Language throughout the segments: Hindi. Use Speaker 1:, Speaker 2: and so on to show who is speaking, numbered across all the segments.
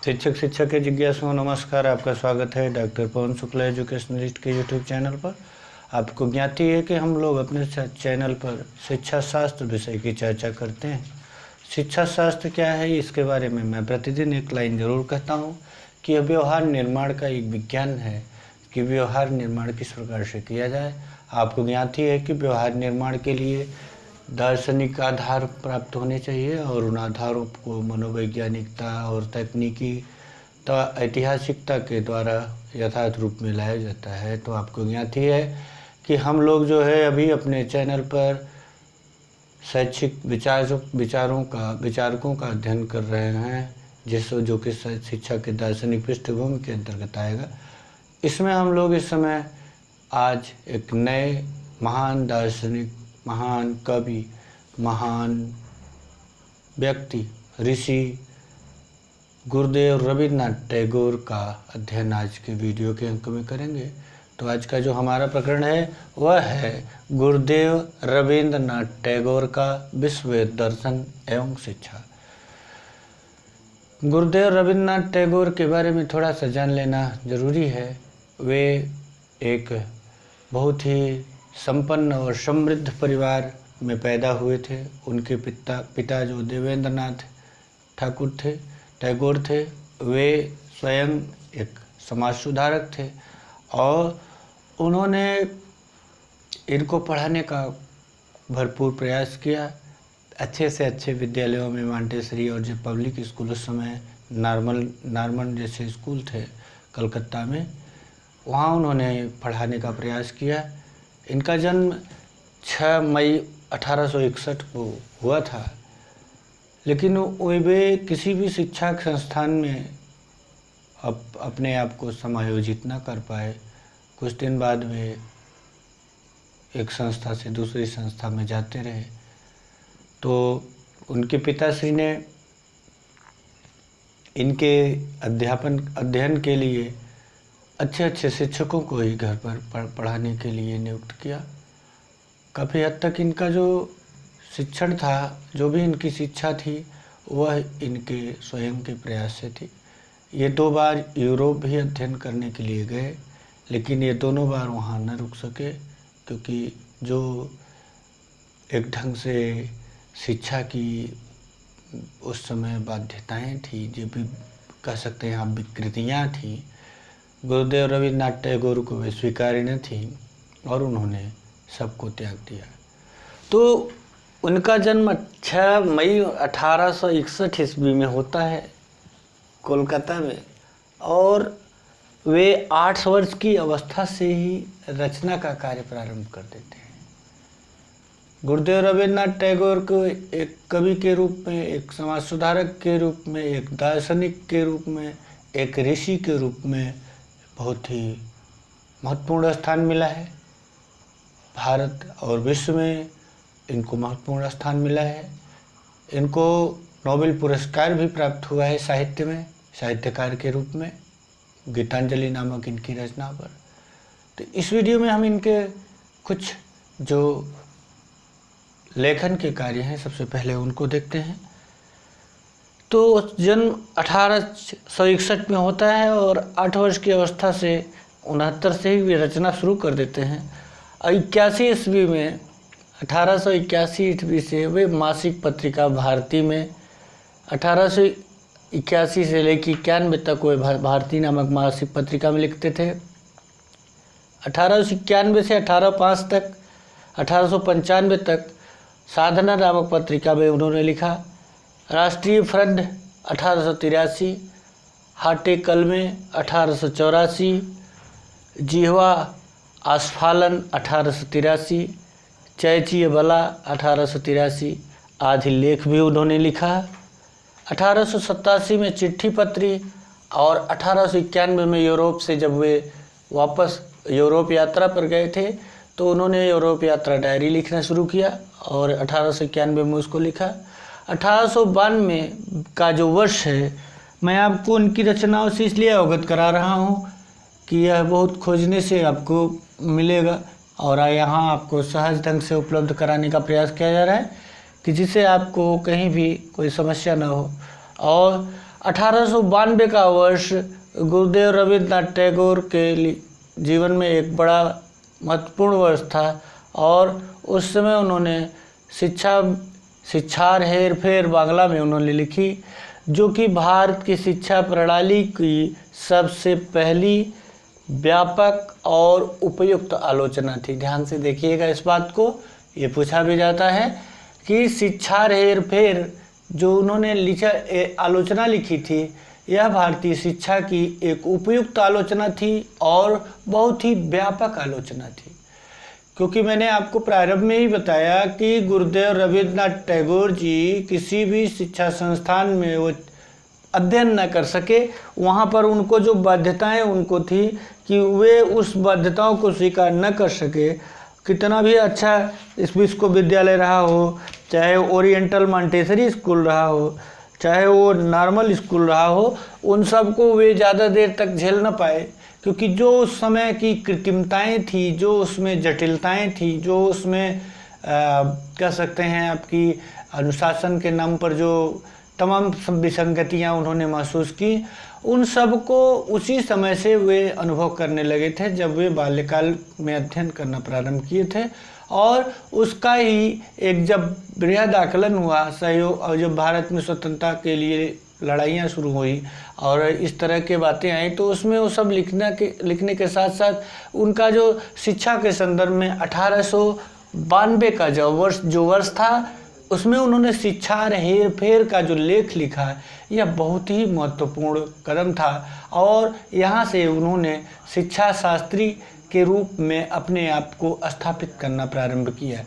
Speaker 1: शिक्षक शिक्षा के जिज्ञासुओं नमस्कार। आपका स्वागत है डॉक्टर पवन शुक्ला एजुकेशनलिस्ट के यूट्यूब चैनल पर। आपको ज्ञात ही है कि हम लोग अपने चैनल पर शिक्षा शास्त्र विषय की चर्चा करते हैं। शिक्षा शास्त्र क्या है इसके बारे में मैं प्रतिदिन एक लाइन जरूर कहता हूँ कि यह व्यवहार निर्माण का एक विज्ञान है कि व्यवहार निर्माण किस प्रकार से किया जाए। आपको ज्ञात ही है कि व्यवहार निर्माण के लिए दार्शनिक आधार प्राप्त होने चाहिए और उन आधारों को मनोवैज्ञानिकता और तकनीकी ऐतिहासिकता के द्वारा यथार्थ रूप में लाया जाता है। तो आपको ज्ञात ही है कि हम लोग जो है अभी अपने चैनल पर शैक्षिक विचारकों का अध्ययन कर रहे हैं, जो कि शिक्षा के दार्शनिक पृष्ठभूमि के अंतर्गत आएगा। इसमें हम लोग इस समय आज एक नए महान दार्शनिक, महान कवि, महान व्यक्ति, ऋषि गुरुदेव रविन्द्रनाथ टैगोर का अध्ययन आज के वीडियो के अंक में करेंगे। तो आज का जो हमारा प्रकरण है वह है गुरुदेव रविन्द्रनाथ टैगोर का विश्व दर्शन एवं शिक्षा। गुरुदेव रविन्द्रनाथ टैगोर के बारे में थोड़ा सा जान लेना जरूरी है। वे एक बहुत ही संपन्न और समृद्ध परिवार में पैदा हुए थे। उनके पिता जो देवेंद्रनाथ टैगोर थे, वे स्वयं एक समाज सुधारक थे और उन्होंने इनको पढ़ाने का भरपूर प्रयास किया। अच्छे से अच्छे विद्यालयों में मॉन्टेसरी और जो पब्लिक स्कूल उस समय नॉर्मन जैसे स्कूल थे कलकत्ता में, वहाँ उन्होंने पढ़ाने का प्रयास किया। इनका जन्म 6 मई 1861 को हुआ था, लेकिन वे किसी भी शिक्षा संस्थान में अपने आप को समायोजित न कर पाए। कुछ दिन बाद वे एक संस्था से दूसरी संस्था में जाते रहे। तो उनके पिताश्री ने इनके अध्ययन के लिए अच्छे शिक्षकों को ही घर पर पढ़ाने के लिए नियुक्त किया। काफ़ी हद तक इनका जो शिक्षण था, जो भी इनकी शिक्षा थी, वह इनके स्वयं के प्रयास से थी। ये 2 बार यूरोप भी अध्ययन करने के लिए गए, लेकिन ये दोनों बार वहाँ न रुक सके, क्योंकि जो एक ढंग से शिक्षा की उस समय बाध्यताएं थी, जो भी कह सकते हैं आप विकृतियाँ थीं, गुरुदेव रविन्द्रनाथ टैगोर को वे स्वीकार्य न थी और उन्होंने सबको त्याग दिया। तो उनका जन्म 6 मई 1861 ईस्वी में होता है कोलकाता में, और वे 8 वर्ष की अवस्था से ही रचना का कार्य प्रारंभ कर देते हैं। गुरुदेव रविन्द्रनाथ टैगोर को एक कवि के रूप में, एक समाज सुधारक के रूप में, एक दार्शनिक के रूप में, एक ऋषि के रूप में बहुत ही महत्वपूर्ण स्थान मिला है। भारत और विश्व में इनको महत्वपूर्ण स्थान मिला है। इनको नोबेल पुरस्कार भी प्राप्त हुआ है साहित्य में, साहित्यकार के रूप में, गीतांजलि नामक इनकी रचना पर। तो इस वीडियो में हम इनके कुछ जो लेखन के कार्य हैं, सबसे पहले उनको देखते हैं। तो जन्म 1861 में होता है और 8 वर्ष की अवस्था से 69 से ही वे रचना शुरू कर देते हैं। 81 ईस्वी में 1881 ईस्वी से वे मासिक पत्रिका भारती में, 1881 से लेकर 91 तक वे भारती नामक मासिक पत्रिका में लिखते थे। 1891 से 1805 तक, 1895 तक साधना नामक पत्रिका में उन्होंने लिखा। राष्ट्रीय फ्रंट 1883, हाटे कलमे 1884, जिह्वा आस्फालन 1883, चैचिय बला 1883 आदि लेख भी उन्होंने लिखा। 1887 में चिट्ठी पत्री और 1891 में यूरोप से जब वे वापस यूरोप यात्रा पर गए थे, तो उन्होंने यूरोप यात्रा डायरी लिखना शुरू किया और 1891 में उसको लिखा। 1892 का जो वर्ष है, मैं आपको उनकी रचनाओं से इसलिए अवगत करा रहा हूँ कि यह बहुत खोजने से आपको मिलेगा और यहाँ आपको सहज ढंग से उपलब्ध कराने का प्रयास किया जा रहा है कि जिससे आपको कहीं भी कोई समस्या न हो। और 1892 का वर्ष गुरुदेव रविन्द्रनाथ टैगोर के जीवन में एक बड़ा महत्वपूर्ण वर्ष था और उस समय उन्होंने शिक्षार हेर फेर बांग्ला में उन्होंने लिखी, जो कि भारत की शिक्षा प्रणाली की सबसे पहली व्यापक और उपयुक्त आलोचना थी। ध्यान से देखिएगा इस बात को, ये पूछा भी जाता है कि शिक्षार हेर फेर जो उन्होंने आलोचना लिखी थी, यह भारतीय शिक्षा की एक उपयुक्त आलोचना थी और बहुत ही व्यापक आलोचना थी। क्योंकि मैंने आपको प्रारंभ में ही बताया कि गुरुदेव रविन्द्रनाथ टैगोर जी किसी भी शिक्षा संस्थान में वो अध्ययन न कर सके, वहाँ पर उनको जो बाध्यताएं उनको थी कि वे उस बाध्यताओं को स्वीकार न कर सके। कितना भी अच्छा इस विश्वविद्यालय रहा हो, चाहे ओरिएंटल मॉन्टेसरी स्कूल रहा हो, चाहे वो नॉर्मल स्कूल रहा हो, उन सब को वे ज़्यादा देर तक झेल न पाए, क्योंकि जो उस समय की कृत्रिमताएं थी, जो उसमें जटिलताएं थी, जो उसमें कह सकते हैं आपकी अनुशासन के नाम पर जो तमाम विसंगतियां उन्होंने महसूस की, उन सब को उसी समय से वे अनुभव करने लगे थे जब वे बाल्यकाल में अध्ययन करना प्रारंभ किए थे। और उसका ही एक जब बृहद आकलन हुआ सहयोग, और जब भारत में स्वतंत्रता के लिए लड़ाइयाँ शुरू हुई और इस तरह के बातें आई, तो उसमें वो सब लिखने के साथ साथ उनका जो शिक्षा के संदर्भ में 1892 का जो वर्ष था, उसमें उन्होंने शिक्षा हेर फेर का जो लेख लिखा, यह बहुत ही महत्वपूर्ण कदम था और यहाँ से उन्होंने शिक्षा शास्त्री के रूप में अपने आप को स्थापित करना प्रारंभ किया।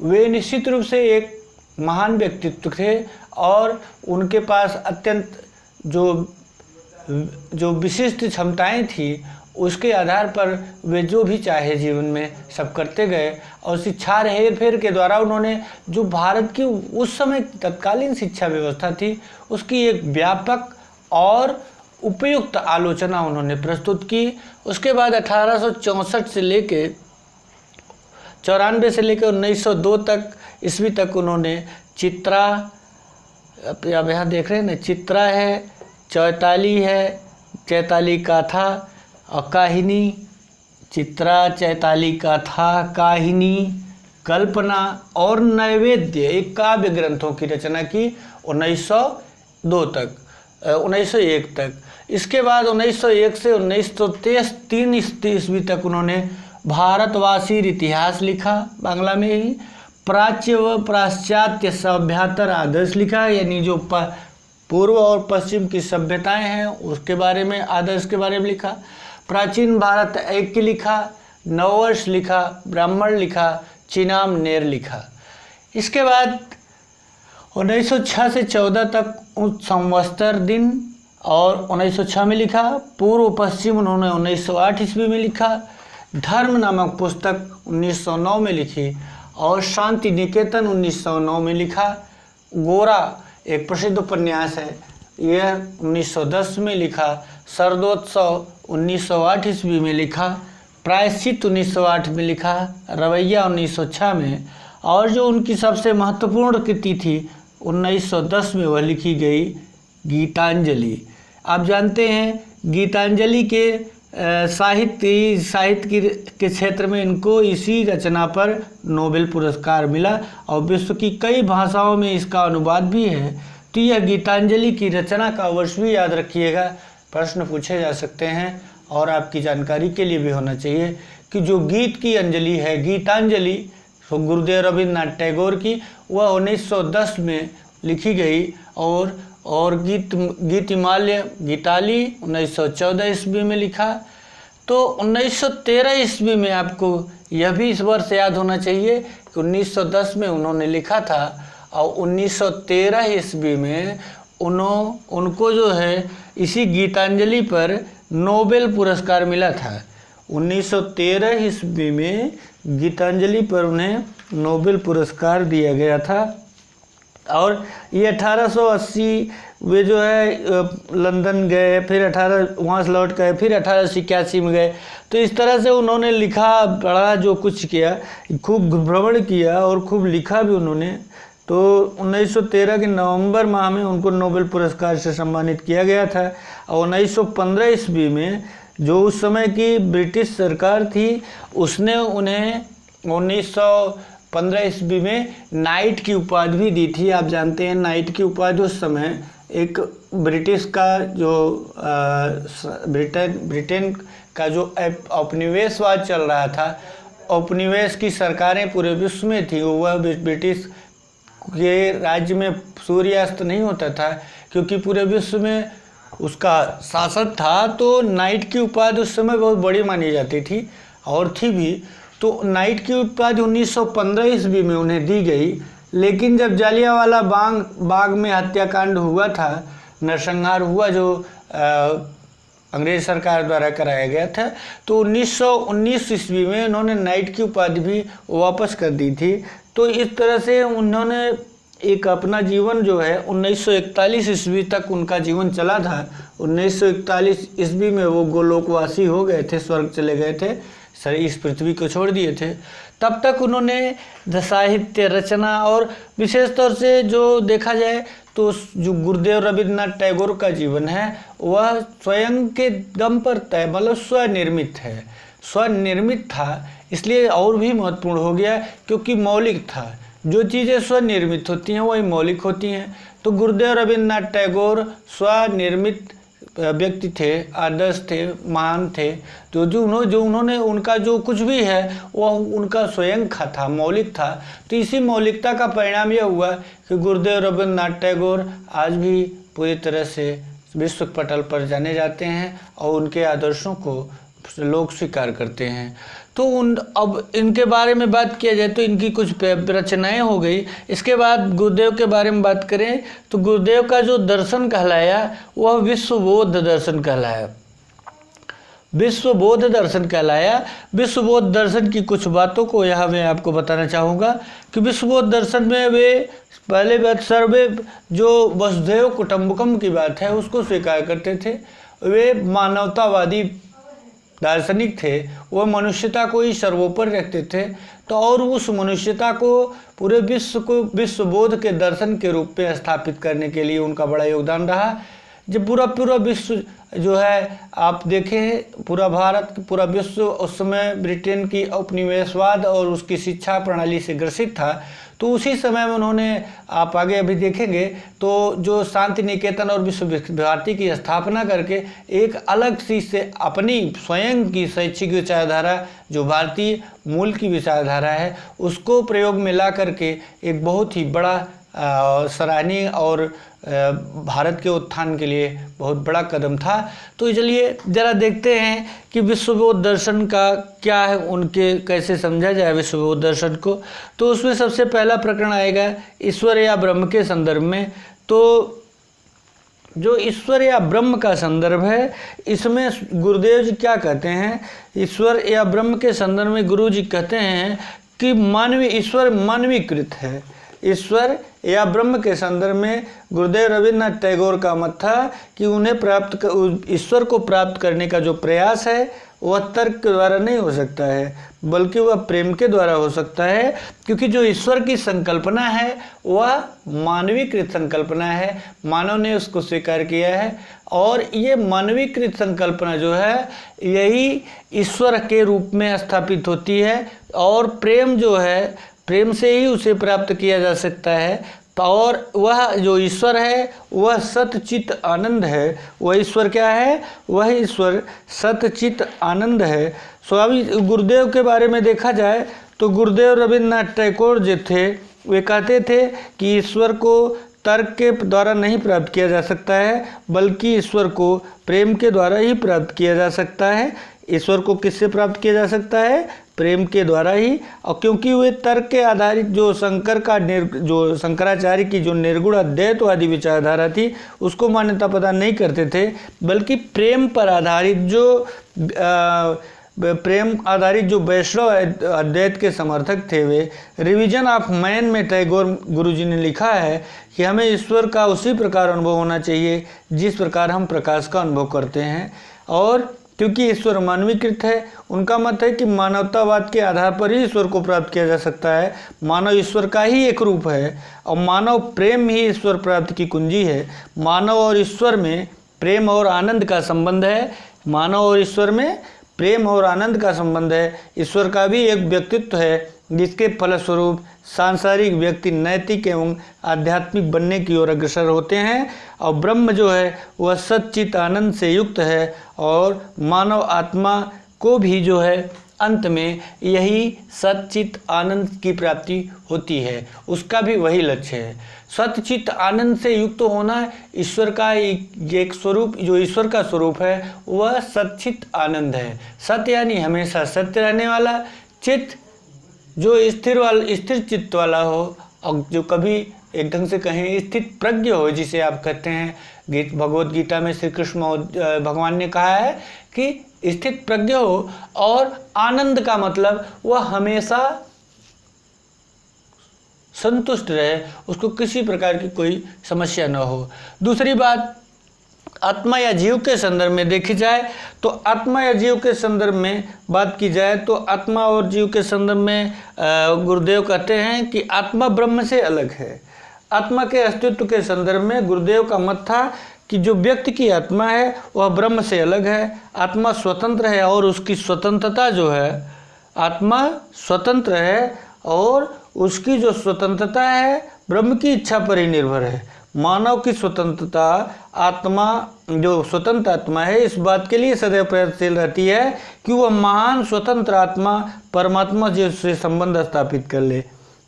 Speaker 1: वे निश्चित रूप से एक महान व्यक्तित्व थे और उनके पास अत्यंत जो विशिष्ट क्षमताएं थी, उसके आधार पर वे जो भी चाहे जीवन में सब करते गए। और शिक्षा हेर फेर के द्वारा उन्होंने जो भारत की उस समय तत्कालीन शिक्षा व्यवस्था थी, उसकी एक व्यापक और उपयुक्त आलोचना उन्होंने प्रस्तुत की। उसके बाद 1864 से लेके 94 से लेकर 1902 तक ईस्वी तक उन्होंने चित्रा, अब यहाँ देख रहे हैं ना, चित्रा है, चैताली है, चैताली काथा और काहिनी, चित्रा, चैताली काथा, काहिनी, कल्पना और नैवेद्य, एक काव्य ग्रंथों की रचना की 1901 तक। इसके बाद 1901 से 1903 ईस्वी तक उन्होंने भारतवासी इतिहास लिखा, बांग्ला में ही। प्राच्य व पाश्चात्य सभ्यतर आदर्श लिखा, यानी जो पूर्व और पश्चिम की सभ्यताएं हैं उसके बारे में, आदर्श के बारे में लिखा। प्राचीन भारत ऐक्य लिखा, नववर्ष लिखा, ब्राह्मण लिखा, चिनाम नेर लिखा। इसके बाद 1906 से 14 तक संवत्सर दिन और 1906 में लिखा। पूर्व पश्चिम उन्होंने 1908 ईस्वी में लिखा। धर्म नामक पुस्तक 1909 में लिखी और शांति निकेतन 1909 में लिखा। गोरा एक प्रसिद्ध उपन्यास है, यह 1910 में लिखा। शरदोत्सव 1908 ईस्वी में लिखा। प्रायश्चित 1908 में लिखा। रवैया 1906 में। और जो उनकी सबसे महत्वपूर्ण कृति थी 1910 में, वह लिखी गई गीतांजलि। आप जानते हैं गीतांजलि के साहित्य के क्षेत्र में इनको इसी रचना पर नोबेल पुरस्कार मिला और विश्व की कई भाषाओं में इसका अनुवाद भी है। तो यह गीतांजलि की रचना का वर्ष भी याद रखिएगा, प्रश्न पूछे जा सकते हैं और आपकी जानकारी के लिए भी होना चाहिए कि जो गीत की अंजलि है, गीतांजलि गुरुदेव रविन्द्रनाथ टैगोर की, वह 1910 में लिखी गई और गीतिमाल्य गीताली 1914 ईस्वी में लिखा। तो 1913 ईस्वी में आपको यह भी इस वर्ष याद होना चाहिए कि 1910 में उन्होंने लिखा था और 1913 ईस्वी में उनको जो है इसी गीतांजलि पर नोबेल पुरस्कार मिला था। 1913 ईस्वी में गीतांजलि पर उन्हें नोबेल पुरस्कार दिया गया था। और ये 1880 वे जो है लंदन गए, फिर वहाँ से लौट गए, फिर 1881 में गए। तो इस तरह से उन्होंने लिखा, पढ़ा, जो कुछ किया, खूब भ्रमण किया और खूब लिखा भी उन्होंने। तो 1913 के नवंबर माह में उनको नोबेल पुरस्कार से सम्मानित किया गया था। और 1915 ईस्वी में जो उस समय की ब्रिटिश सरकार थी उसने उन्हें 1915 ईस्वी में नाइट की उपाधि भी दी थी। आप जानते हैं नाइट की उपाधि उस समय एक ब्रिटिश का जो ब्रिटेन का जो औपनिवेशवाद चल रहा था, औपनिवेश की सरकारें पूरे विश्व में थी, वह ब्रिटिश के राज्य में सूर्यास्त नहीं होता था क्योंकि पूरे विश्व में उसका शासन था। तो नाइट की उपाधि उस समय बहुत बड़ी मानी जाती थी और थी भी। तो नाइट की उपाधि 1915 ईस्वी में उन्हें दी गई। लेकिन जब जालियांवाला बाग में हत्याकांड हुआ था, नरसंहार हुआ जो अंग्रेज सरकार द्वारा कराया गया था, तो 1919 ईस्वी में उन्होंने नाइट की उपाधि भी वापस कर दी थी। तो इस तरह से उन्होंने एक अपना जीवन जो है 1941 ईस्वी तक उनका जीवन चला था। 1941 ईस्वी में वो गोलोकवासी हो गए थे, स्वर्ग चले गए थे, सर इस पृथ्वी को छोड़ दिए थे। तब तक उन्होंने साहित्य रचना और विशेष तौर से जो देखा जाए तो जो गुरुदेव रविन्द्रनाथ टैगोर का जीवन है वह स्वयं के दम पर तय, मतलब स्वनिर्मित है, स्वनिर्मित था, इसलिए और भी महत्वपूर्ण हो गया क्योंकि मौलिक था। जो चीज़ें स्वनिर्मित होती हैं वही मौलिक होती हैं। तो गुरुदेव रविन्द्रनाथ टैगोर स्वनिर्मित व्यक्ति थे, आदर्श थे, महान थे। तो जो उन्होंने उनका जो कुछ भी है वह उनका स्वयं का था, मौलिक था। तो इसी मौलिकता का परिणाम यह हुआ कि गुरुदेव रविन्द्रनाथ टैगोर आज भी पूरी तरह से विश्व पटल पर जाने जाते हैं और उनके आदर्शों को लोग स्वीकार करते हैं। तो अब इनके बारे में बात किया जाए तो इनकी कुछ रचनाएं हो गई। इसके बाद गुरुदेव के बारे में बात करें तो गुरुदेव का जो दर्शन कहलाया वह विश्वबोध दर्शन कहलाया। विश्वबोध दर्शन कहलाया। विश्वबोध दर्शन की कुछ बातों को यहाँ मैं आपको बताना चाहूँगा कि विश्वबोध दर्शन में वे पहले बात सर्वे जो वसुधैव कुटुम्बकम की बात है उसको स्वीकार करते थे। वे मानवतावादी दार्शनिक थे, वह मनुष्यता को ही सर्वोपरि रखते थे। तो और उस मनुष्यता को पूरे विश्व को विश्वबोध के दर्शन के रूप में स्थापित करने के लिए उनका बड़ा योगदान रहा। जब पूरा विश्व जो है आप देखें, पूरा भारत, पूरा विश्व उस समय ब्रिटेन की औपनिवेशवाद और उसकी शिक्षा प्रणाली से ग्रसित था। तो उसी समय में उन्होंने, आप आगे अभी देखेंगे तो जो शांति निकेतन और विश्व भारती की स्थापना करके एक अलग सी से अपनी स्वयं की शैक्षिक विचारधारा जो भारतीय मूल की विचारधारा है उसको प्रयोग में ला करके एक बहुत ही बड़ा सराहनीय और भारत के उत्थान के लिए बहुत बड़ा कदम था। तो चलिए ज़रा देखते हैं कि विश्वबोध दर्शन का क्या है, उनके कैसे समझा जाए विश्वबोध दर्शन को। तो उसमें सबसे पहला प्रकरण आएगा ईश्वर या ब्रह्म के संदर्भ में। तो जो ईश्वर या ब्रह्म का संदर्भ है इसमें गुरुदेव जी क्या कहते हैं, ईश्वर या ब्रह्म के संदर्भ में गुरु जी कहते हैं कि ईश्वर मानवीकृत है। ईश्वर या ब्रह्म के संदर्भ में गुरुदेव रविन्द्रनाथ टैगोर का मत था कि उन्हें ईश्वर को प्राप्त करने का जो प्रयास है वह तर्क के द्वारा नहीं हो सकता है बल्कि वह प्रेम के द्वारा हो सकता है। क्योंकि जो ईश्वर की संकल्पना है वह मानवीकृत संकल्पना है, मानव ने उसको स्वीकार किया है और ये मानवीकृत संकल्पना जो है यही ईश्वर के रूप में स्थापित होती है। और प्रेम जो है, प्रेम से ही उसे प्राप्त किया जा सकता है। और वह जो ईश्वर है वह सतचित आनंद है। वह ईश्वर क्या है, वह ईश्वर सतचित आनंद है। स्वामी गुरुदेव के बारे में देखा जाए तो गुरुदेव रविन्द्रनाथ टैगोर जो थे वे कहते थे कि ईश्वर को तर्क के द्वारा नहीं प्राप्त किया जा सकता है बल्कि ईश्वर को प्रेम के द्वारा ही प्राप्त किया जा सकता है। ईश्वर को किससे प्राप्त किया जा सकता है, प्रेम के द्वारा ही। और क्योंकि वे तर्क के आधारित जो जो शंकराचार्य की जो निर्गुण अद्वैतवादी विचारधारा थी उसको मान्यता प्रदान नहीं करते थे बल्कि प्रेम पर आधारित जो वैष्णव अद्वैत के समर्थक थे। वे रिवीजन ऑफ मैन में टैगोर गुरुजी ने लिखा है कि हमें ईश्वर का उसी प्रकार अनुभव होना चाहिए जिस प्रकार हम प्रकाश का अनुभव करते हैं। और क्योंकि ईश्वर मानवीकृत है। उनका मत है कि मानवतावाद के आधार पर ही ईश्वर को प्राप्त किया जा सकता है। मानव ईश्वर का ही एक रूप है और मानव प्रेम ही ईश्वर प्राप्ति की कुंजी है। मानव और ईश्वर में प्रेम और आनंद का संबंध है। मानव और ईश्वर में प्रेम और आनंद का संबंध है। ईश्वर का भी एक व्यक्तित्व है जिसके फलस्वरूप सांसारिक व्यक्ति नैतिक एवं आध्यात्मिक बनने की ओर अग्रसर होते हैं और ब्रह्म जो है वह सच्चित आनंद से युक्त है और मानव आत्मा को भी जो है अंत में यही सच्चित आनंद की प्राप्ति होती है। उसका भी वही लक्ष्य है। सच्चित आनंद से युक्त होना ईश्वर का एक स्वरूप, जो ईश्वर का स्वरूप है वह सच्चित आनंद है। सत्य यानी हमेशा सत्य रहने वाला, चित्त जो स्थिर चित्त वाला हो और जो कभी एक ढंग से कहें स्थित प्रज्ञ हो, जिसे आप कहते हैं भगवत गीता में श्री कृष्ण भगवान ने कहा है कि स्थित प्रज्ञ हो। और आनंद का मतलब वह हमेशा संतुष्ट रहे, उसको किसी प्रकार की कोई समस्या न हो। दूसरी बात, आत्मा या जीव के संदर्भ में देखी जाए तो आत्मा या जीव के संदर्भ में बात की जाए तो आत्मा और जीव के संदर्भ में गुरुदेव कहते हैं कि आत्मा ब्रह्म से अलग है। आत्मा के अस्तित्व के संदर्भ में गुरुदेव का मत था कि जो व्यक्ति की आत्मा है वह ब्रह्म से अलग है। आत्मा स्वतंत्र है और उसकी स्वतंत्रता जो है, आत्मा स्वतंत्र है और उसकी जो स्वतंत्रता है ब्रह्म की इच्छा पर ही निर्भर है। मानव की स्वतंत्रता, आत्मा जो स्वतंत्र आत्मा है इस बात के लिए सदैव प्रयत्नशील रहती है कि वह महान स्वतंत्र आत्मा परमात्मा जी से संबंध स्थापित कर ले।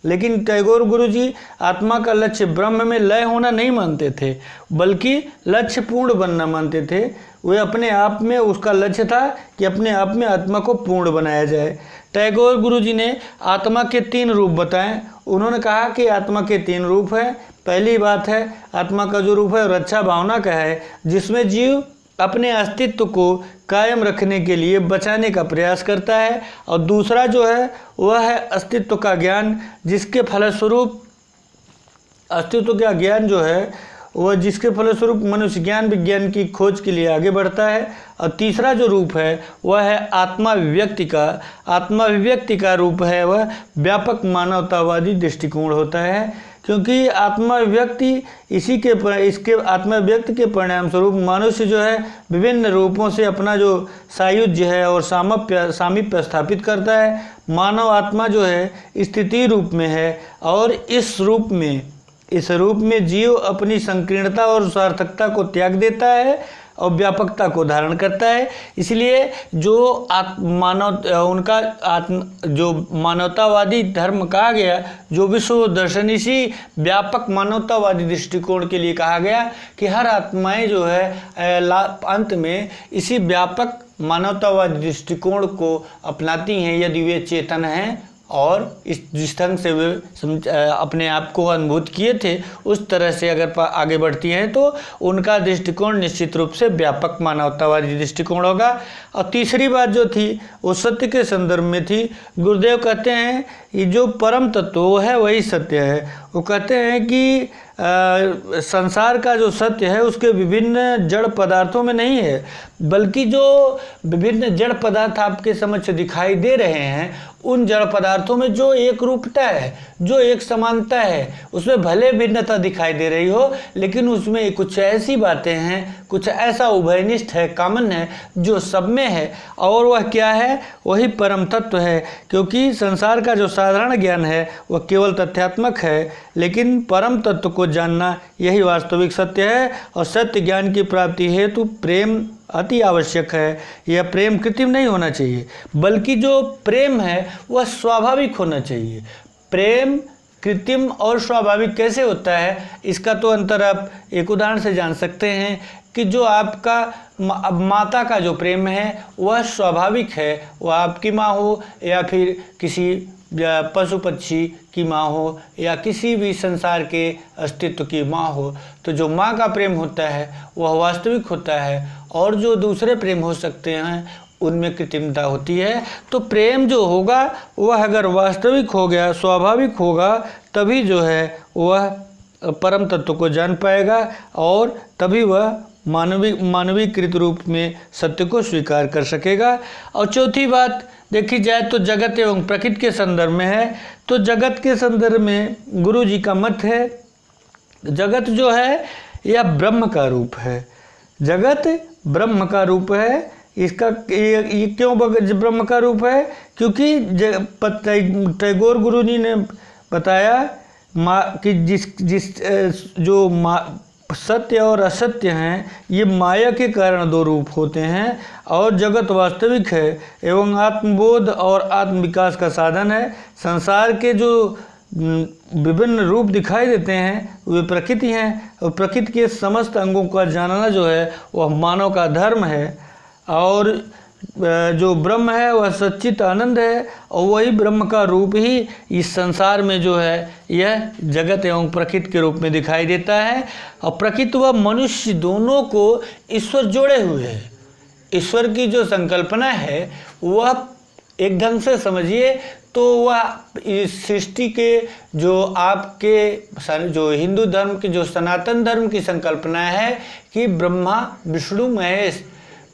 Speaker 1: लेकिन टैगोर गुरुजी आत्मा का लक्ष्य ब्रह्म में लय होना नहीं मानते थे, बल्कि लक्ष्य पूर्ण बनना मानते थे। वे अपने आप में, उसका लक्ष्य था कि अपने आप में आत्मा को पूर्ण बनाया जाए। टैगोर गुरुजी ने आत्मा के 3 रूप बताए। उन्होंने कहा कि आत्मा के 3 रूप हैं। पहली बात है, आत्मा का जो रूप है रक्षा भावना का है, जिसमें जीव अपने अस्तित्व को कायम रखने के लिए बचाने का प्रयास करता है। और दूसरा जो है वह है अस्तित्व का ज्ञान, जिसके फलस्वरूप अस्तित्व का ज्ञान जो है वह जिसके फलस्वरूप मनुष्य ज्ञान विज्ञान की खोज के लिए आगे बढ़ता है। और तीसरा जो रूप है वह है आत्मा अभिव्यक्ति का। आत्मा अभिव्यक्ति का रूप है वह व्यापक मानवतावादी दृष्टिकोण होता है, क्योंकि आत्मा व्यक्ति इसके आत्मा व्यक्ति के परिणाम स्वरूप मनुष्य जो है विभिन्न रूपों से अपना जो सायुज्य है और सामीप्य स्थापित करता है। मानव आत्मा जो है स्थिति रूप में है और इस रूप में जीव अपनी संकीर्णता और सार्थकता को त्याग देता है और व्यापकता को धारण करता है। इसलिए जो जो मानवतावादी धर्म कहा गया, जो विश्व दर्शन, इसी व्यापक मानवतावादी दृष्टिकोण के लिए कहा गया कि हर आत्माएं जो है अंत में इसी व्यापक मानवतावादी दृष्टिकोण को अपनाती हैं यदि वे चेतन हैं और जिस ढंग से वे अपने आप को अनुभूत किए थे उस तरह से अगर आगे बढ़ती हैं तो उनका दृष्टिकोण निश्चित रूप से व्यापक मानवतावादी दृष्टिकोण होगा। और तीसरी बात जो थी वो सत्य के संदर्भ में थी। गुरुदेव कहते हैं कि जो परम तत्व है वही सत्य है। वो कहते हैं कि संसार का जो सत्य है उसके विभिन्न जड़ पदार्थों में नहीं है, बल्कि जो विभिन्न जड़ पदार्थ आपके समक्ष दिखाई दे रहे हैं उन जड़ पदार्थों में जो एक रूपता है, जो एक समानता है, उसमें भले भिन्नता दिखाई दे रही हो लेकिन उसमें कुछ ऐसी बातें हैं, कुछ ऐसा उभयनिष्ठ है, कॉमन है जो सब में है। और वह क्या है? वही परम तत्व है। क्योंकि संसार का जो साधारण ज्ञान है वह केवल तथ्यात्मक है, लेकिन परम तत्व को जानना यही वास्तविक सत्य है। और सत्य ज्ञान की प्राप्ति हेतु प्रेम अति आवश्यक है। यह प्रेम कृत्रिम नहीं होना चाहिए, बल्कि जो प्रेम है वह स्वाभाविक होना चाहिए। प्रेम कृत्रिम और स्वाभाविक कैसे होता है इसका तो अंतर आप एक उदाहरण से जान सकते हैं कि जो आपका माता का जो प्रेम है वह स्वाभाविक है, वह आपकी माँ हो या फिर किसी पशु पक्षी की माँ हो या किसी भी संसार के अस्तित्व की माँ हो, तो जो माँ का प्रेम होता है वह वास्तविक होता है। और जो दूसरे प्रेम हो सकते हैं उनमें कृत्रिमता होती है। तो प्रेम जो होगा वह अगर वास्तविक हो गया, स्वाभाविक होगा, तभी जो है वह परम तत्व को जान पाएगा और तभी वह मानवीकृत रूप में सत्य को स्वीकार कर सकेगा। और चौथी बात देखी जाए तो जगत एवं प्रकृति के संदर्भ में है। तो जगत के संदर्भ में गुरु जी का मत है, जगत जो है यह ब्रह्म का रूप है। जगत ब्रह्म का रूप है। इसका ये क्यों ब्रह्म का रूप है? क्योंकि टैगोर गुरु जी ने बताया कि जो सत्य और असत्य हैं ये माया के कारण दो रूप होते हैं, और जगत वास्तविक है एवं आत्मबोध और आत्म विकास का साधन है। संसार के जो विभिन्न रूप दिखाई देते हैं वे प्रकृति हैं, और प्रकृति के समस्त अंगों का जानना जो है वह मानव का धर्म है। और जो ब्रह्म है वह सच्चित आनंद है, और वही ब्रह्म का रूप ही इस संसार में जो है यह जगत एवं प्रकृति के रूप में दिखाई देता है। और प्रकृति व मनुष्य दोनों को ईश्वर जोड़े हुए है। ईश्वर की जो संकल्पना है वह एक ढंग से समझिए तो वह इस सृष्टि के जो आपके जो हिंदू धर्म की जो सनातन धर्म की संकल्पना है कि ब्रह्मा विष्णु महेश,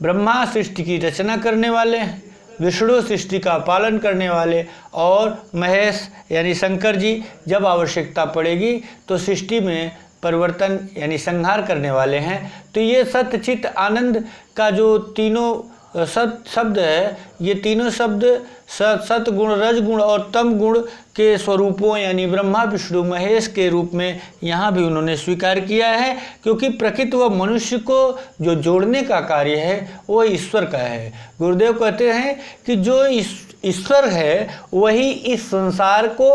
Speaker 1: ब्रह्मा सृष्टि की रचना करने वाले हैं, विष्णु सृष्टि का पालन करने वाले, और महेश यानी शंकर जी जब आवश्यकता पड़ेगी तो सृष्टि में परिवर्तन यानी संहार करने वाले हैं। तो ये सत्य चित्त आनंद का जो तीनों शब्द है, ये तीनों शब्द सतगुण, रजगुण और तम गुण के स्वरूपों यानी ब्रह्मा विष्णु महेश के रूप में यहाँ भी उन्होंने स्वीकार किया है। क्योंकि प्रकृति व मनुष्य को जो जोड़ने का कार्य है वो ईश्वर का है। गुरुदेव कहते हैं कि जो ईश्वर है वही इस संसार को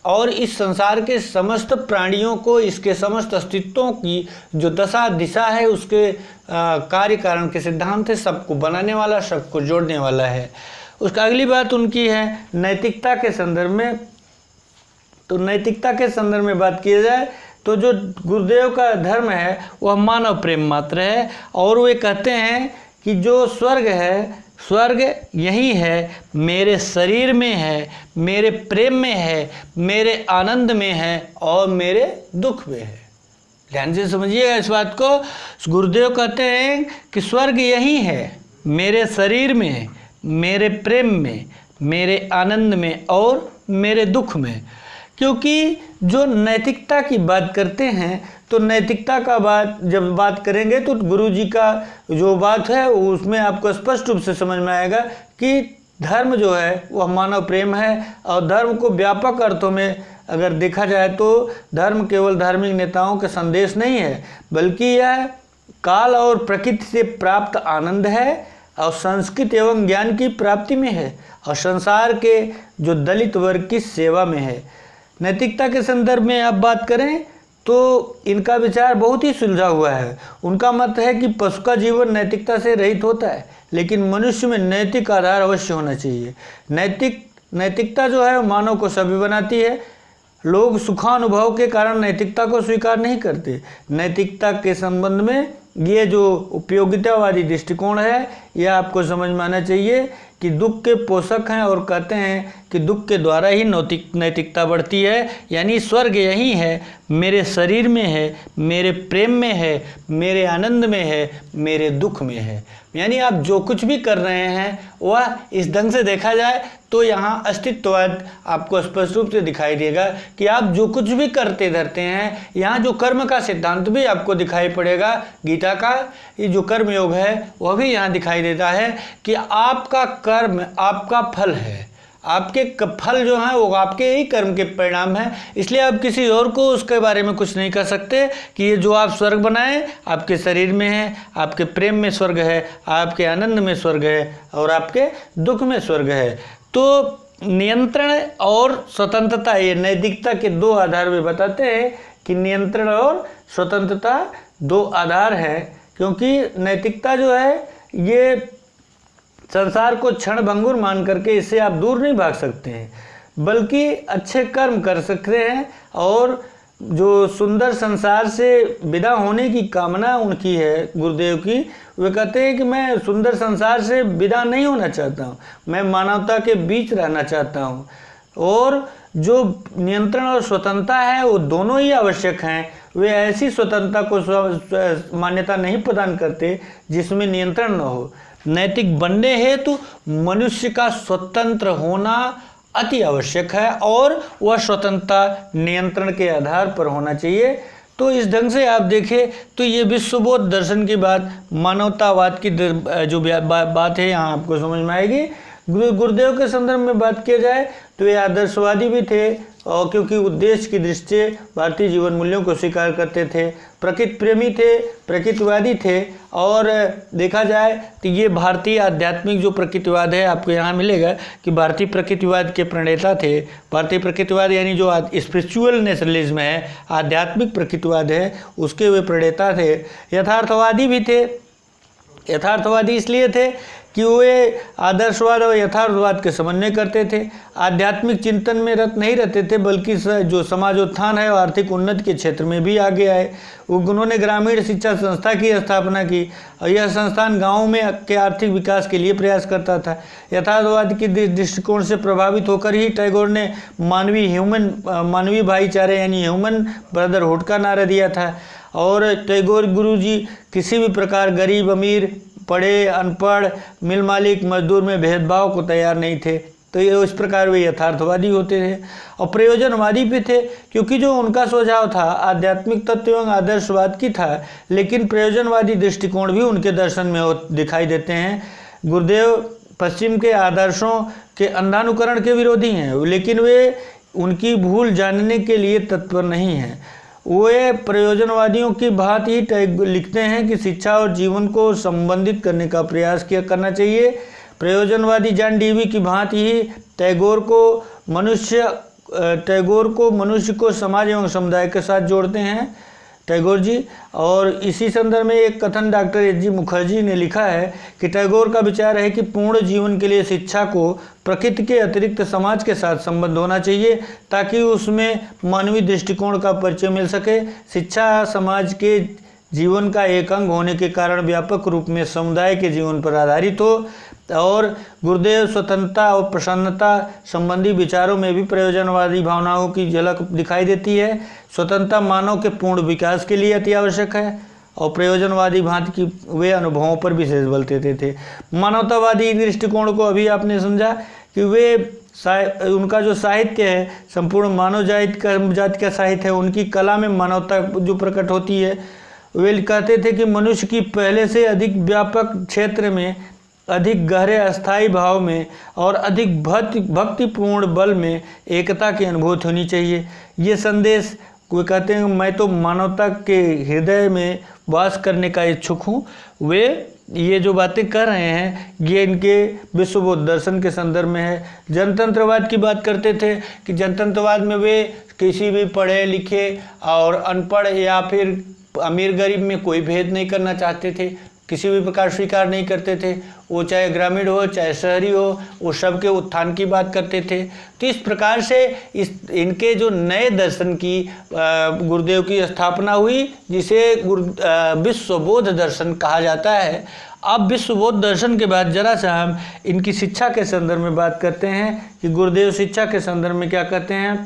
Speaker 1: और इस संसार के समस्त प्राणियों को, इसके समस्त अस्तित्वों की जो दशा दिशा है उसके कार्य कारण के सिद्धांत है, सबको बनाने वाला, सबको जोड़ने वाला है। उसका अगली बात उनकी है नैतिकता के संदर्भ में। तो नैतिकता के संदर्भ में बात की जाए तो जो गुरुदेव का धर्म है वह मानव प्रेम मात्र है। और वे कहते हैं कि जो स्वर्ग है, स्वर्ग यही है, मेरे शरीर में है, मेरे प्रेम में है, मेरे आनंद में है और मेरे दुख में है। ध्यान से समझिएगा इस बात को। गुरुदेव कहते हैं कि स्वर्ग यही है, मेरे शरीर में, मेरे प्रेम में, मेरे आनंद में और मेरे दुख में। क्योंकि जो नैतिकता की बात करते हैं तो नैतिकता का जब बात करेंगे तो गुरु जी का जो बात है उसमें आपको स्पष्ट रूप से समझ में आएगा कि धर्म जो है वह मानव प्रेम है। और धर्म को व्यापक अर्थों में अगर देखा जाए तो धर्म केवल धार्मिक नेताओं के संदेश नहीं है, बल्कि यह काल और प्रकृति से प्राप्त आनंद है और संस्कृति एवं ज्ञान की प्राप्ति में है, और संसार के जो दलित वर्ग की सेवा में है। नैतिकता के संदर्भ में आप बात करें तो इनका विचार बहुत ही सुलझा हुआ है। उनका मत है कि पशु का जीवन नैतिकता से रहित होता है, लेकिन मनुष्य में नैतिक आधार अवश्य होना चाहिए। नैतिकता जो है मानव को सभ्य बनाती है। लोग सुखानुभव के कारण नैतिकता को स्वीकार नहीं करते। नैतिकता के संबंध में ये जो उपयोगितावादी दृष्टिकोण है यह आपको समझ में आना चाहिए कि दुख के पोषक हैं, और कहते हैं कि दुख के द्वारा ही नैतिकता बढ़ती है। यानी स्वर्ग यही है, मेरे शरीर में है, मेरे प्रेम में है, मेरे आनंद में है, मेरे दुख में है। यानी आप जो कुछ भी कर रहे हैं वह इस ढंग से देखा जाए तो यहाँ अस्तित्ववाद आपको स्पष्ट रूप से दिखाई देगा कि आप जो कुछ भी करते धरते हैं। यहाँ जो कर्म का सिद्धांत भी आपको दिखाई पड़ेगा, गीता का ये जो कर्म योग है वह भी यहाँ दिखाई देता है कि आपका कर्म आपका फल है। आपके फल जो हैं वो आपके ही कर्म के परिणाम हैं। इसलिए आप किसी और को उसके बारे में कुछ नहीं कर सकते कि ये जो आप स्वर्ग बनाएं आपके शरीर में है, आपके प्रेम में स्वर्ग है, आपके आनंद में स्वर्ग है और आपके दुख में स्वर्ग है। तो नियंत्रण और स्वतंत्रता, ये नैतिकता के दो आधार वे बताते हैं कि नियंत्रण और स्वतंत्रता दो आधार हैं। क्योंकि नैतिकता जो है ये संसार को क्षण भंगुर मान करके इससे आप दूर नहीं भाग सकते हैं, बल्कि अच्छे कर्म कर सकते हैं। और जो सुंदर संसार से विदा होने की कामना उनकी है गुरुदेव की, वे कहते हैं कि मैं सुंदर संसार से विदा नहीं होना चाहता हूँ, मैं मानवता के बीच रहना चाहता हूँ। और जो नियंत्रण और स्वतंत्रता है वो दोनों ही आवश्यक हैं। वे ऐसी स्वतंत्रता को मान्यता नहीं प्रदान करते जिसमें नियंत्रण न हो। नैतिक बनने हेतु मनुष्य का स्वतंत्र होना अति आवश्यक है और वह स्वतंत्रता नियंत्रण के आधार पर होना चाहिए। तो इस ढंग से आप देखें तो ये विश्वबोध दर्शन की बात, मानवतावाद की जो बात है यहाँ आपको समझ में आएगी। गुरुदेव के संदर्भ में बात किया जाए तो ये आदर्शवादी भी थे और क्योंकि उद्देश्य की दृष्टि से भारतीय जीवन मूल्यों को स्वीकार करते थे, प्रकृति प्रेमी थे, प्रकृतिवादी थे। और देखा जाए तो ये भारतीय आध्यात्मिक जो प्रकृतिवाद है आपको यहाँ मिलेगा कि भारतीय प्रकृतिवाद के प्रणेता थे। भारतीय प्रकृतिवाद यानी जो स्पिरिचुअल नेचुरलिज्म है, आध्यात्मिक प्रकृतिवाद है, उसके वे प्रणेता थे। यथार्थवादी भी थे। यथार्थवादी इसलिए थे कि वे आदर्शवाद और यथार्थवाद के समन्वय करते थे। आध्यात्मिक चिंतन में रत नहीं रहते थे बल्कि जो समाजोत्थान है और आर्थिक उन्नति के क्षेत्र में भी आगे आए। उन्होंने ग्रामीण शिक्षा संस्था की स्थापना की और यह संस्थान गाँव में के आर्थिक विकास के लिए प्रयास करता था। यथार्थवाद की दृष्टिकोण से प्रभावित होकर ही टैगोर ने मानवीय भाईचारे यानी ह्यूमन ब्रदरहुड का नारा दिया था। और टैगोर गुरुजी किसी भी प्रकार गरीब अमीर, पढ़े अनपढ़, मिल मालिक मजदूर में भेदभाव को तैयार नहीं थे। तो ये इस प्रकार वे यथार्थवादी होते थे और प्रयोजनवादी भी थे क्योंकि जो उनका सुझाव था आध्यात्मिक तत्व एवं आदर्शवाद की था, लेकिन प्रयोजनवादी दृष्टिकोण भी उनके दर्शन में दिखाई देते हैं। गुरुदेव पश्चिम के आदर्शों के अंधानुकरण के विरोधी हैं, लेकिन वे उनकी भूल जानने के लिए तत्पर नहीं हैं। वे प्रयोजनवादियों की भांति ही लिखते हैं कि शिक्षा और जीवन को संबंधित करने का प्रयास करना चाहिए। प्रयोजनवादी जॉन डीवी की भांति ही टैगोर को मनुष्य को समाज एवं समुदाय के साथ जोड़ते हैं टैगोर जी। और इसी संदर्भ में एक कथन डॉक्टर एच.जी. मुखर्जी ने लिखा है कि टैगोर का विचार है कि पूर्ण जीवन के लिए शिक्षा को प्रकृति के अतिरिक्त समाज के साथ संबंध होना चाहिए ताकि उसमें मानवीय दृष्टिकोण का परिचय मिल सके। शिक्षा समाज के जीवन का एक अंग होने के कारण व्यापक रूप में समुदाय के जीवन पर आधारित हो। और गुरुदेव स्वतंत्रता और प्रसन्नता संबंधी विचारों में भी प्रयोजनवादी भावनाओं की झलक दिखाई देती है। स्वतंत्रता मानव के पूर्ण विकास के लिए अति आवश्यक है और प्रयोजनवादी भांति की वे अनुभवों पर विशेष बल देते थे। मानवतावादी दृष्टिकोण को अभी आपने समझा कि वे उनका जो साहित्य है संपूर्ण मानव जाति का साहित्य है, उनकी कला में मानवता जो प्रकट होती है। वे कहते थे कि मनुष्य की पहले से अधिक व्यापक क्षेत्र में, अधिक गहरे अस्थायी भाव में और अधिक भक्तिपूर्ण बल में एकता की अनुभूति होनी चाहिए। ये संदेश कोई कहते हैं मैं तो मानवता के हृदय में वास करने का इच्छुक हूँ। वे ये जो बातें कर रहे हैं ये इनके विश्वबोध दर्शन के संदर्भ में है। जनतंत्रवाद की बात करते थे कि जनतंत्रवाद में वे किसी भी पढ़े लिखे और अनपढ़ या फिर अमीर गरीब में कोई भेद नहीं करना चाहते थे, किसी भी प्रकार स्वीकार नहीं करते थे। वो चाहे ग्रामीण हो चाहे शहरी हो, वो सबके उत्थान की बात करते थे। तो इस प्रकार से इनके जो नए दर्शन की गुरुदेव की स्थापना हुई जिसे विश्वबोध दर्शन कहा जाता है। अब विश्वबोध दर्शन के बाद जरा सा हम इनकी शिक्षा के संदर्भ में बात करते हैं कि गुरुदेव शिक्षा के संदर्भ में क्या कहते हैं।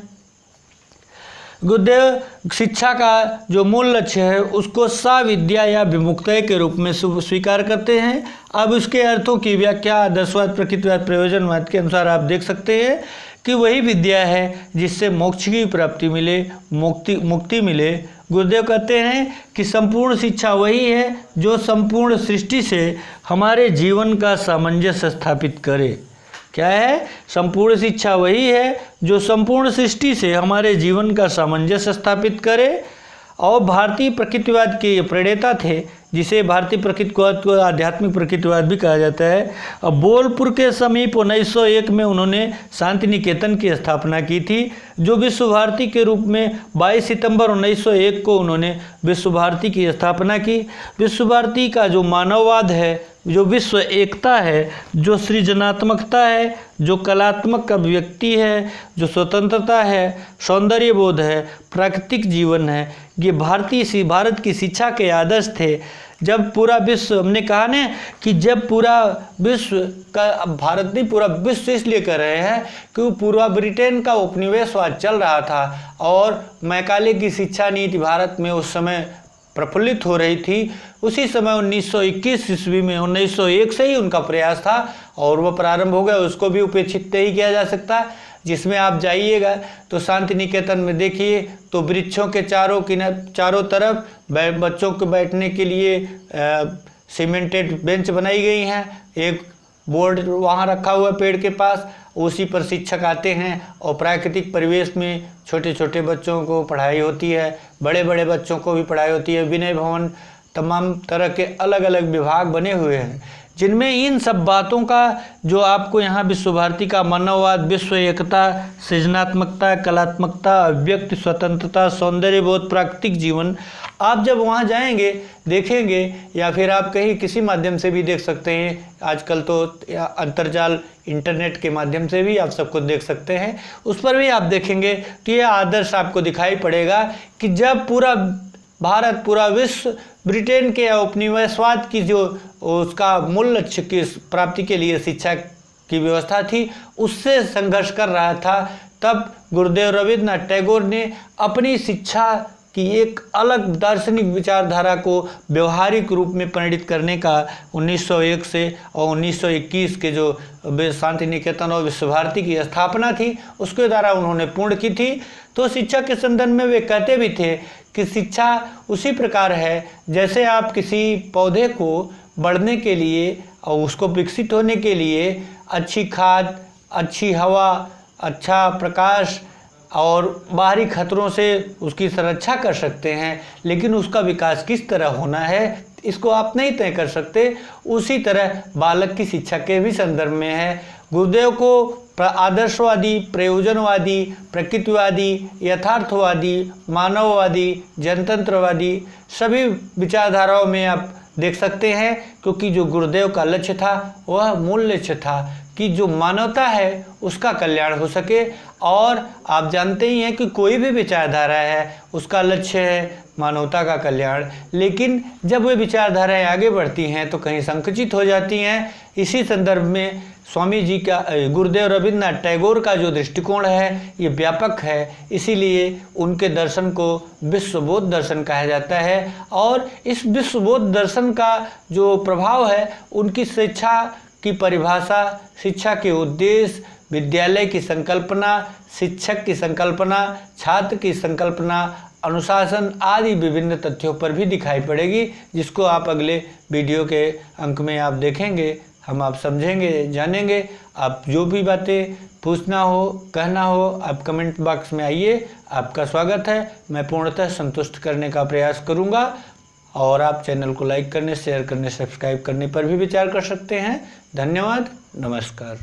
Speaker 1: गुरुदेव शिक्षा का जो मूल लक्ष्य है उसको साविद्या या विमुक्तय के रूप में स्वीकार करते हैं। अब उसके अर्थों की व्याख्या आदर्शवाद, प्रकृतिवाद, प्रयोजनवाद के अनुसार आप देख सकते हैं कि वही विद्या है जिससे मोक्ष की प्राप्ति मिले, मुक्ति मिले। गुरुदेव कहते हैं कि संपूर्ण शिक्षा वही है जो संपूर्ण सृष्टि से हमारे जीवन का सामंजस्य स्थापित करे। क्या है? संपूर्ण शिक्षा वही है जो संपूर्ण सृष्टि से हमारे जीवन का सामंजस्य स्थापित करे। और भारतीय प्रकृतिवाद के ये प्रणेता थे जिसे भारतीय प्रकृतिवाद को आध्यात्मिक प्रकृतिवाद भी कहा जाता है। अब बोलपुर के समीप 1901 में उन्होंने शांति निकेतन की स्थापना की थी जो विश्व भारती के रूप में 22 सितंबर 1901 को उन्होंने विश्व भारती की स्थापना की। विश्व भारती का जो मानववाद है, जो विश्व एकता है, जो सृजनात्मकता है, जो कलात्मक अभिव्यक्ति है, जो स्वतंत्रता है, सौंदर्य बोध है, प्राकृतिक जीवन है, ये भारत की शिक्षा के आदर्श थे। जब पूरा विश्व, हमने कहा ना कि जब पूरा विश्व का, भारत नहीं पूरा विश्व इसलिए कर रहे हैं कि पूर्वा ब्रिटेन का उपनिवेशवाद चल रहा था और मैकाले की शिक्षा नीति भारत में उस समय प्रफुल्लित हो रही थी। उसी समय 1921 ईस्वी में 1901 से ही उनका प्रयास था और वो प्रारंभ हो गया, उसको भी उपेक्षित नहीं किया जा सकता। जिसमें आप जाइएगा तो शांति निकेतन में देखिए तो वृक्षों के चारों तरफ बच्चों के बैठने के लिए सीमेंटेड बेंच बनाई गई हैं। एक बोर्ड वहाँ रखा हुआ पेड़ के पास, उसी पर शिक्षक आते हैं और प्राकृतिक परिवेश में छोटे छोटे बच्चों को पढ़ाई होती है, बड़े बड़े बच्चों को भी पढ़ाई होती है। विनय भवन, तमाम तरह के अलग अलग विभाग बने हुए हैं जिनमें इन सब बातों का जो आपको यहाँ विश्व भारती का मानववाद, विश्व एकता, सृजनात्मकता, कलात्मकता, अभिव्यक्ति स्वतंत्रता, सौंदर्य बोध, प्राकृतिक जीवन, आप जब वहाँ जाएंगे देखेंगे या फिर आप कहीं किसी माध्यम से भी देख सकते हैं। आजकल तो अंतर्जाल इंटरनेट के माध्यम से भी आप सब कुछ देख सकते हैं, उस पर भी आप देखेंगे तो ये आदर्श आपको दिखाई पड़ेगा कि जब पूरा भारत, पूरा विश्व ब्रिटेन के उपनिवेशवाद की जो उसका मूल लक्ष्य की प्राप्ति के लिए शिक्षा की व्यवस्था थी उससे संघर्ष कर रहा था, तब गुरुदेव रविन्द्रनाथ टैगोर ने अपनी शिक्षा की एक अलग दार्शनिक विचारधारा को व्यवहारिक रूप में परिणित करने का 1901 से और 1921 के जो शांति निकेतन और विश्व भारती की स्थापना थी उसके द्वारा उन्होंने पूर्ण की थी। तो शिक्षा के संदर्भ में वे कहते भी थे कि शिक्षा उसी प्रकार है जैसे आप किसी पौधे को बढ़ने के लिए और उसको विकसित होने के लिए अच्छी खाद, अच्छी हवा, अच्छा प्रकाश और बाहरी खतरों से उसकी सुरक्षा कर सकते हैं, लेकिन उसका विकास किस तरह होना है इसको आप नहीं तय कर सकते। उसी तरह बालक की शिक्षा के भी संदर्भ में है। गुरुदेव को आदर्शवादी, प्रयोजनवादी, प्रकृतिवादी, यथार्थवादी, मानववादी, जनतंत्रवादी सभी विचारधाराओं में आप देख सकते हैं, क्योंकि जो गुरुदेव का लक्ष्य था वह मूल लक्ष्य था कि जो मानवता है उसका कल्याण हो सके। और आप जानते ही हैं कि कोई भी विचारधारा है उसका लक्ष्य है मानवता का कल्याण, लेकिन जब वे विचारधाराएं आगे बढ़ती हैं तो कहीं संकुचित हो जाती हैं। इसी संदर्भ में स्वामी जी का, गुरुदेव रविन्द्रनाथ टैगोर का जो दृष्टिकोण है ये व्यापक है, इसीलिए उनके दर्शन को विश्वबोध दर्शन कहा जाता है। और इस विश्वबोध दर्शन का जो प्रभाव है उनकी शिक्षा की परिभाषा, शिक्षा के उद्देश्य, विद्यालय की संकल्पना, शिक्षक की संकल्पना, छात्र की संकल्पना, अनुशासन आदि विभिन्न तथ्यों पर भी दिखाई पड़ेगी, जिसको आप अगले वीडियो के अंक में आप देखेंगे, हम आप समझेंगे, जानेंगे। आप जो भी बातें पूछना हो, कहना हो, आप कमेंट बॉक्स में आइए, आपका स्वागत है। मैं पूर्णतः संतुष्ट करने का प्रयास करूँगा। और आप चैनल को लाइक करने, शेयर करने, सब्सक्राइब करने पर भी विचार कर सकते हैं। धन्यवाद, नमस्कार।